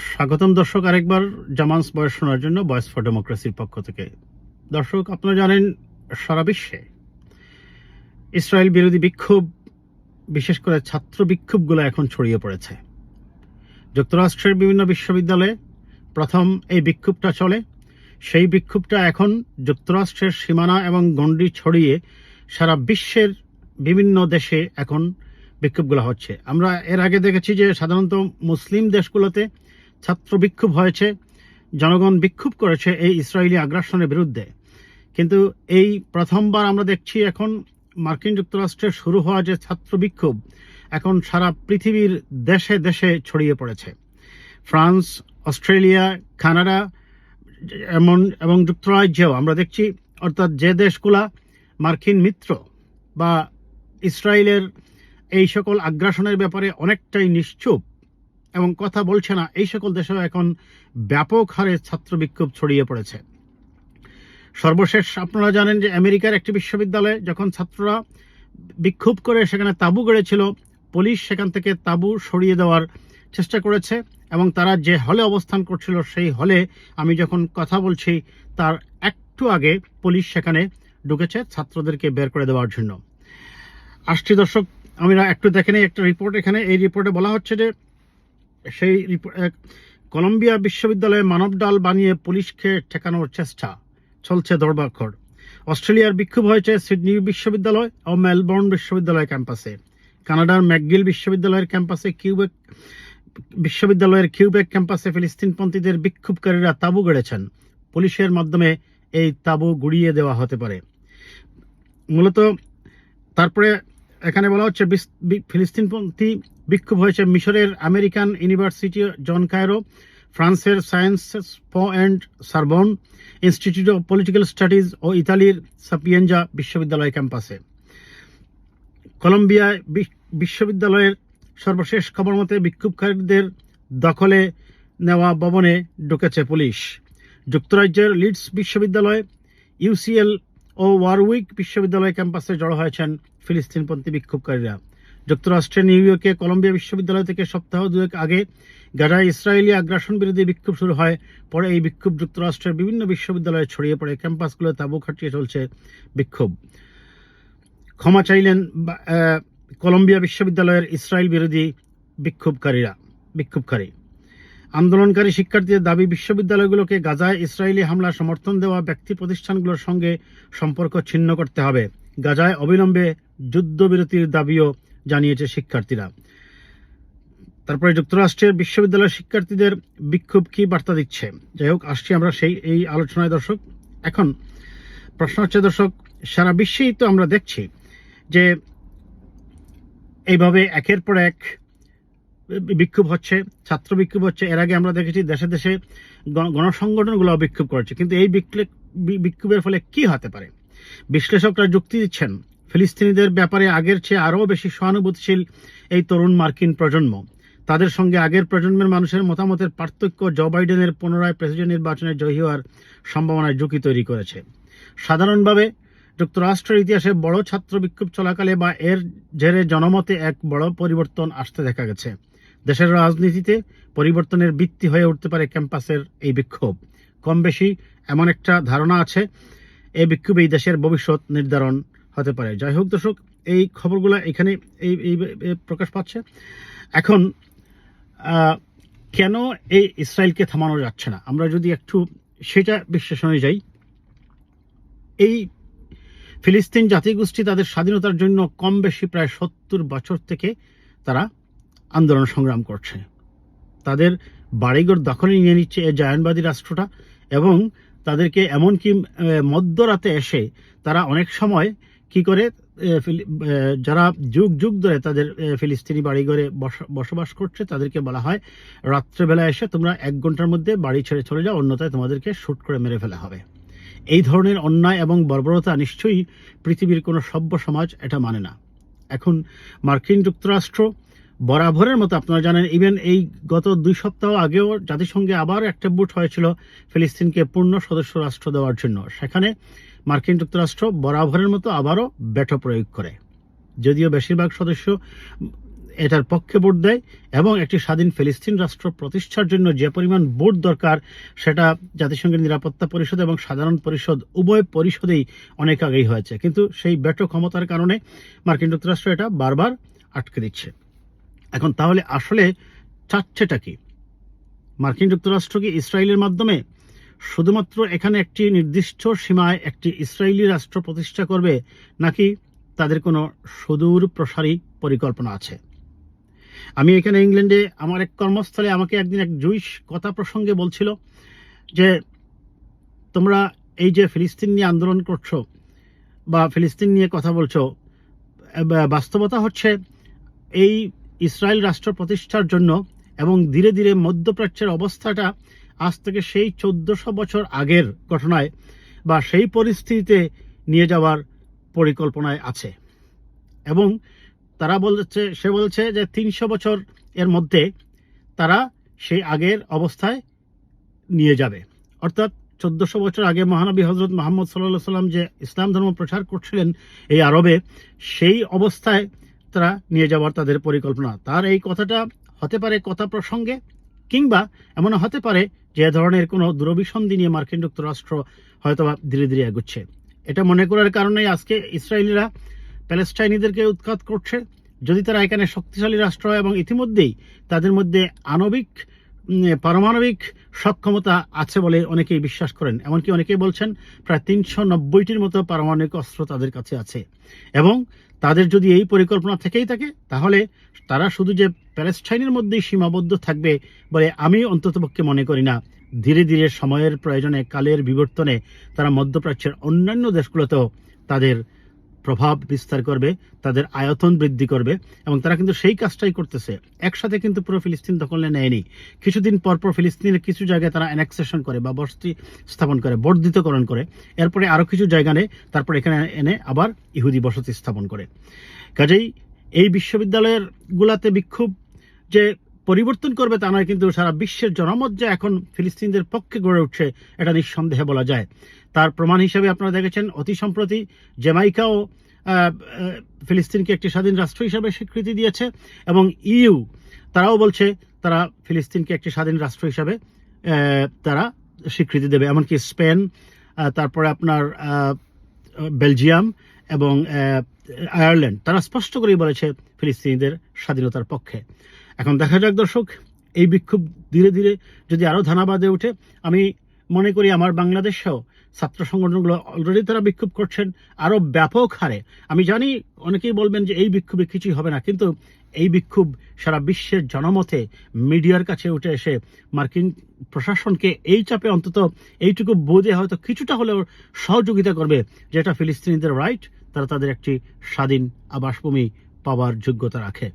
স্বাগতম দর্শক, আরেকবার জামান্স বয়স শোনার জন্য ভয়েস ফর ডেমোক্রেসির পক্ষ থেকে। দর্শক, আপনারা জানেন সারা বিশ্বে ইসরায়েল বিরোধী বিক্ষোভ, বিশেষ করে ছাত্র বিক্ষোভগুলো এখন ছড়িয়ে পড়েছে। যুক্তরাষ্ট্রের বিভিন্ন বিশ্ববিদ্যালয়ে প্রথম এই বিক্ষোভটা চলে। সেই বিক্ষোভটা এখন যুক্তরাষ্ট্রের সীমানা এবং গণ্ডি ছড়িয়ে সারা বিশ্বের বিভিন্ন দেশে এখন বিক্ষোভগুলো হচ্ছে। আমরা এর আগে দেখেছি যে সাধারণত মুসলিম দেশগুলোতে ছাত্র বিক্ষোভ হয়েছে, জনগণ বিক্ষোভ করেছে এই ইসরায়েলি আগ্রাসনের বিরুদ্ধে। কিন্তু এই প্রথমবার আমরা দেখছি এখন মার্কিন যুক্তরাষ্ট্রে শুরু হওয়া যে ছাত্র বিক্ষোভ এখন সারা পৃথিবীর দেশে দেশে ছড়িয়ে পড়েছে। ফ্রান্স, অস্ট্রেলিয়া, কানাডা এবং যুক্তরাজ্যেও আমরা দেখছি, অর্থাৎ যে দেশগুলা মার্কিন মিত্র বা ইসরায়েলের এই সকল আগ্রাসনের ব্যাপারে অনেকটাই নিশ্চুপ এবং কথা বলছে না, এই সকল দেশেও এখন ব্যাপক হারে ছাত্র বিক্ষোভ ছড়িয়ে পড়েছে। সর্বশেষ আপনারা জানেন যে আমেরিকার একটি বিশ্ববিদ্যালয়ে যখন ছাত্ররা বিক্ষোভ করে সেখানে তাঁবু গড়েছিল, পুলিশ সেখান থেকে তাঁবু সরিয়ে দেওয়ার চেষ্টা করেছে এবং তারা যে হলে অবস্থান করছিল সেই হলে আমি যখন কথা বলছি তার একটু আগে পুলিশ সেখানে ঢুকেছে ছাত্রদেরকে বের করে দেওয়ার জন্য। আসছি দর্শক, আমরা একটু দেখে নিই একটা রিপোর্ট। এখানে এই রিপোর্টে বলা হচ্ছে যে সেই কলম্বিয়া বিশ্ববিদ্যালয়ে মানব ডাল বানিয়ে পুলিশকে ঠেকানোর চেষ্টা চলছে দরবাখর। অস্ট্রেলিয়ার বিক্ষোভ হয়েছে সিডনি বিশ্ববিদ্যালয় ও মেলবোর্ন বিশ্ববিদ্যালয় ক্যাম্পাসে। কানাডার ম্যাকগিল বিশ্ববিদ্যালয়ের ক্যাম্পাসে কিউবেক ক্যাম্পাসে ফিলিস্তিনপন্থীদের বিক্ষোভকারীরা তাঁবু গড়েছেন। পুলিশের মাধ্যমে এই তাঁবু গুড়িয়ে দেওয়া হতে পারে মূলত। তারপরে এখানে বলা হচ্ছে ফিলিস্তিনপন্থী বিক্ষোভ হয়েছে মিশরের আমেরিকান ইউনিভার্সিটি জন কায়রো, ফ্রান্সের Sciences Po and Sorbonne Institute of Political Studies ও ইতালির সাপিয়েঞ্জা বিশ্ববিদ্যালয় ক্যাম্পাসে। কলম্বিয়া বিশ্ববিদ্যালয়ের সর্বশেষ খবর মতে বিক্ষোভকারীদের দখলে নেওয়া ভবনে ঢুকেছে পুলিশ। যুক্তরাজ্যের লিডস বিশ্ববিদ্যালয়, ইউসিএল ও ওয়ারউইক বিশ্ববিদ্যালয় ক্যাম্পাসে জড়ো হয়েছেন ফিলিস্তিনপন্থী বিক্ষোভকারীরা। যুক্তরাষ্ট্রের নিউ ইয়র্কে কলম্বিয়া বিশ্ববিদ্যালয় থেকে সপ্তাহ দুয়েক আগে গাজায় ইসরায়েলি আগ্রাসন বিরোধী বিক্ষোভ শুরু হয়। পরে এই বিক্ষোভ যুক্তরাষ্ট্রের বিভিন্ন বিশ্ববিদ্যালয়ে ছড়িয়ে পড়ে। ক্যাম্পাসগুলো তাঁবু খাটিয়ে চলছে বিক্ষোভ। ক্ষমা চাইলেন কলম্বিয়া বিশ্ববিদ্যালয়ের ইসরায়েল বিরোধী বিক্ষোভকারী। আন্দোলনকারী শিক্ষার্থীদের দাবি, বিশ্ববিদ্যালয়গুলোকে গাজায় ইসরায়েলি হামলা সমর্থন দেওয়া ব্যক্তি প্রতিষ্ঠানগুলোর সঙ্গে সম্পর্ক ছিন্ন করতে হবে। গাজায় অবিলম্বে যুদ্ধবিরতির দাবিও জানিয়েছে শিক্ষার্থীরা। তারপরে যুক্তরাষ্ট্রের বিশ্ববিদ্যালয়ের শিক্ষার্থীদের বিক্ষোভ কি বার্তা দিচ্ছে। যাই হোক, আসছি আমরা এই আলোচনায় দর্শক। এখন প্রশ্ন হচ্ছে দর্শক, সারা বিশ্বেই তো আমরা দেখছি যে এইভাবে একের পর এক বিক্ষোভ হচ্ছে, ছাত্র বিক্ষোভ হচ্ছে। এর আগে আমরা দেখেছি দেশে দেশে গণসংগঠনগুলো বিক্ষোভ করেছে। কিন্তু এই বিক্ষোভের ফলে কি হতে পারে? বিশ্লেষকরা যুক্তি দিচ্ছেন, ফিলিস্তিনিদের ব্যাপারে আগের চেয়ে আরও বেশি সহানুভূতিশীল এই তরুণ মার্কিন প্রজন্ম। তাদের সঙ্গে আগের প্রজন্মের মানুষের মতামতের পার্থক্য জো বাইডেনের পুনরায় প্রেসিডেন্ট নির্বাচনে জয়ী হওয়ার সম্ভাবনায় ঝুঁকি তৈরি করেছে। সাধারণভাবে যুক্তরাষ্ট্রের ইতিহাসে বড় ছাত্র বিক্ষোভ চলাকালে বা এর জেরে জনমতে এক বড় পরিবর্তন আসতে দেখা গেছে। দেশের রাজনীতিতে পরিবর্তনের ভিত্তি হয়ে উঠতে পারে ক্যাম্পাসের এই বিক্ষোভ। কম বেশি এমন একটা ধারণা আছে এই বিক্ষোভে এই দেশের ভবিষ্যৎ নির্ধারণ হতে পারে। যাই হোক দর্শক, এই খবরগুলো এখানে এই প্রকাশ পাচ্ছে। এখন কেন এই ইসরায়েলকে থামানো যাচ্ছে না, আমরা যদি একটু সেটা বিশ্লেষণে যাই। এই ফিলিস্তিন জাতিগোষ্ঠী তাদের স্বাধীনতার জন্য কম বেশি প্রায় 70 বছর থেকে তারা আন্দোলন সংগ্রাম করছে। তাদের বাড়িঘর দখলে নিয়ে নিচ্ছে এই জায়নবাদী রাষ্ট্রটা, এবং তাদেরকে এমনকি মধ্যরাতে এসে তারা অনেক সময় কি করে, যারা যুগ যুগ ধরে তাদের ফিলিস্তিনি বাড়িঘরে বসবাস করছে তাদেরকে বলা হয় রাত্রেবেলা এসে তোমরা 1 ঘন্টার মধ্যে বাড়ি ছেড়ে চলে যাও, অন্যথায় তোমাদেরকে শুট করে মেরে ফেলা হবে। এই ধরনের অন্যায় এবং বর্বরতা নিশ্চয়ই পৃথিবীর কোনো সভ্য সমাজ এটা মানে না। এখন মার্কিন যুক্তরাষ্ট্র বরাবরের মতো, আপনারা জানেন, ইভেন এই গত 2 সপ্তাহ আগেও জাতিসংঘে আবার একটা ভোট হয়েছিল ফিলিস্তিনকে পূর্ণ সদস্য রাষ্ট্র দেওয়ার জন্য। সেখানে মার্কিন যুক্তরাষ্ট্র বরাবরের মতো আবারও ভেটো প্রয়োগ করে। যদিও বেশিরভাগ সদস্য এটার পক্ষে ভোট দেয় এবং একটি স্বাধীন ফিলিস্তিন রাষ্ট্র প্রতিষ্ঠার জন্য যে পরিমাণ ভোট দরকার সেটা জাতিসংঘের নিরাপত্তা পরিষদ এবং সাধারণ পরিষদ উভয় পরিষদেই অনেক আগেই হয়েছে, কিন্তু সেই ভেটো ক্ষমতার কারণে মার্কিন যুক্তরাষ্ট্র এটা বারবার আটকে দিচ্ছে। এখন তাহলে আসলে চাচ্ছেটা কি? মার্কিন যুক্তরাষ্ট্র কি ইসরায়েলের মাধ্যমে শুধুমাত্র এখানে একটি নির্দিষ্ট সীমায় একটি ইসরায়েলি রাষ্ট্র প্রতিষ্ঠা করবে, নাকি তাদের কোনো সুদূর প্রসারী পরিকল্পনা আছে? আমি এখানে ইংল্যান্ডে আমার এক কর্মস্থলে আমাকে একদিন এক জুইশ কথা প্রসঙ্গে বলছিল যে তোমরা এই যে ফিলিস্তিন নিয়ে আন্দোলন করছো বা ফিলিস্তিন নিয়ে কথা বলছো, বাস্তবতা হচ্ছে এই ইসরায়েল রাষ্ট্র প্রতিষ্ঠার জন্য এবং ধীরে ধীরে মধ্যপ্রাচ্যের অবস্থাটা আজ থেকে সেই 1400 বছর আগের ঘটনায় বা সেই পরিস্থিতিতে নিয়ে যাওয়ার পরিকল্পনায় আছে। এবং সে বলছে যে 300 বছর এর মধ্যে তারা সেই আগের অবস্থায় নিয়ে যাবে। অর্থাৎ 1400 বছর আগে মহানবী হজরত মুহাম্মদ সাল্লাল্লাহু আলাইহি সাল্লাম যে ইসলাম ধর্ম প্রচার করছিলেন এই আরবে, সেই অবস্থায় তারা নিয়ে যাওয়ার তাদের পরিকল্পনা। তার এই কথাটা হতে পারে কথা প্রসঙ্গে, কিংবা এমন হতে পারে যে ধরনের কোনো দূরভিসন্ধি নিয়ে মার্কিন যুক্তরাষ্ট্র হয়তো ধীরে ধীরে এগোচ্ছে। এটা মনে করার কারণে আজকে ইসরায়েলিরা প্যালেস্টাইনিদেরকে উৎখাত করছে। যদি তারা এখানে শক্তিশালী রাষ্ট্র হয় এবং ইতিমধ্যেই তাদের মধ্যে পারমাণবিক সক্ষমতা আছে বলে অনেকেই বিশ্বাস করেন, এমনকি অনেকেই বলছেন প্রায় 390টির মতো পারমাণবিক অস্ত্র তাদের কাছে আছে। এবং তাদের যদি এই পরিকল্পনা থেকেই থাকে তাহলে তারা শুধু যে প্যালেস্টাইনের মধ্যেই সীমাবদ্ধ থাকবে বলে আমি অন্ততপক্ষে মনে করি না। ধীরে ধীরে সময়ের প্রয়োজনে, কালের বিবর্তনে তারা মধ্যপ্রাচ্যের অন্যান্য দেশগুলোতেও তাদের প্রভাব বিস্তার করবে, তাদের আয়তন বৃদ্ধি করবে। এবং তারা কিন্তু সেই কাজটাই করতেছে। একসাথে কিন্তু পুরো ফিলিস্তিন দখলে নেয়নি। কিছুদিন পরপর ফিলিস্তিনের কিছু জায়গায় তারা অ্যানেক্সেশন করে বা বসতি স্থাপন করে, বর্ধিতকরণ করে, এরপরে আরও কিছু জায়গা নেয়, তারপর এখানে এনে আবার ইহুদি বসতি স্থাপন করে। কাজেই এই বিশ্ববিদ্যালয়ের গুলাতে বিক্ষোভ যে পরিবর্তন করবে তা নয়, কিন্তু সারা বিশ্বের জনমত যে এখন ফিলিস্তিনদের পক্ষে গড়ে উঠছে এটা নিঃসন্দেহে বলা যায়। তার প্রমাণ হিসেবে আপনারা দেখেছেন অতি সম্প্রতি জ্যামাইকাও ফিলিস্তিনকে একটি স্বাধীন রাষ্ট্র হিসেবে স্বীকৃতি দিয়েছে এবং ইইউ তারাও বলছে তারা ফিলিস্তিনকে একটি স্বাধীন রাষ্ট্র হিসেবে তারা স্বীকৃতি দেবে। এমনকি স্পেন, তারপরে আপনার বেলজিয়াম এবং আয়ারল্যান্ড তারা স্পষ্ট করেই বলেছে ফিলিস্তিনিদের স্বাধীনতার পক্ষে। এখন দেখা যাক দর্শক, এই বিক্ষোভ ধীরে ধীরে যদি আরও ধানা বাঁধে ওঠে, আমি মনে করি আমার বাংলাদেশেও ছাত্র সংগঠনগুলো অলরেডি তারা বিক্ষোভ করছেন আরও ব্যাপক হারে। আমি জানি অনেকেই বলবেন যে এই বিক্ষোভে কিছুই হবে না, কিন্তু এই বিক্ষোভ সারা বিশ্বের জনমতে মিডিয়ার কাছে উঠে এসে মার্কিন প্রশাসনকে এই চাপে অন্তত এইটুকু বোঝে হয়তো কিছুটা হলেও সহযোগিতা করবে, যেটা ফিলিস্তিনিদের রাইট, তারা তাদের একটি স্বাধীন আবাসভূমি পাওয়ার যোগ্যতা রাখে।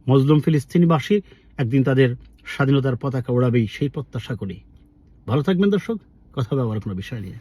মজলুম ফিলিস্তিনিবাসী একদিন তাদের স্বাধীনতার পতাকা ওড়াবেই, সেই প্রত্যাশা করি। ভালো থাকবেন দর্শক, কথা হবে আবার কোনো বিষয় নিয়ে।